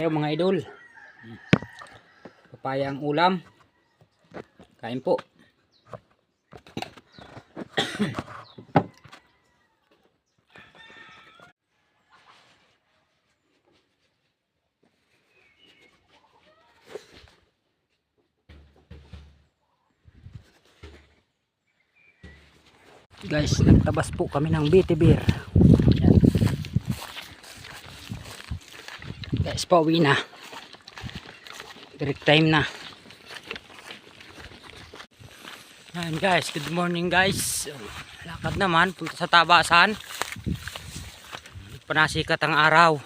tayo mga idol. Papaya ang ulam. Kain po. Guys, nagtabas po kami ng BTBR. Guys, pauwi na. Break time na. Ayan guys, good morning guys. Lakad naman, punta sa Tabasan. Panasikat ang araw.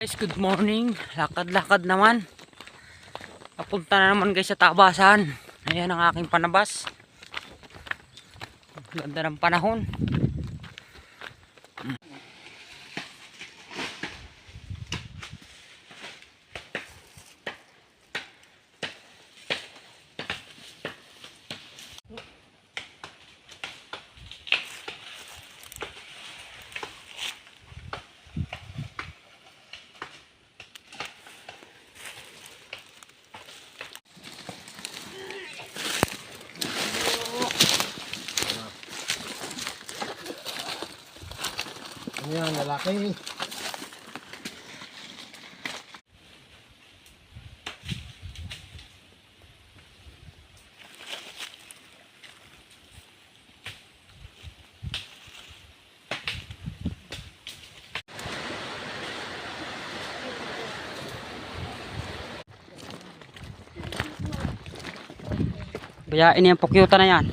Guys, good morning. Lakad-lakad naman. Papunta na naman guys sa Tabasan. Ayan ang aking panabas. Ganda ng panahon. Ayan, lalaki. Bayain yung pukyuta na yan.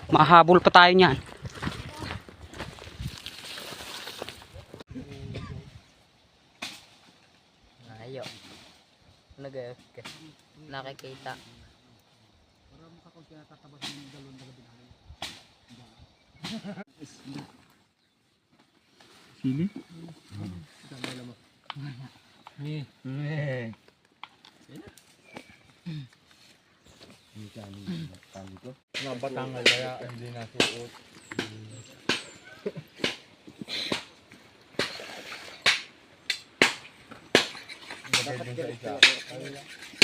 Mahabol pa tayo niyan. Ayo. Nakikita. Sili? Mga batangal kaya hindi nasuot. Bakit din sa isa?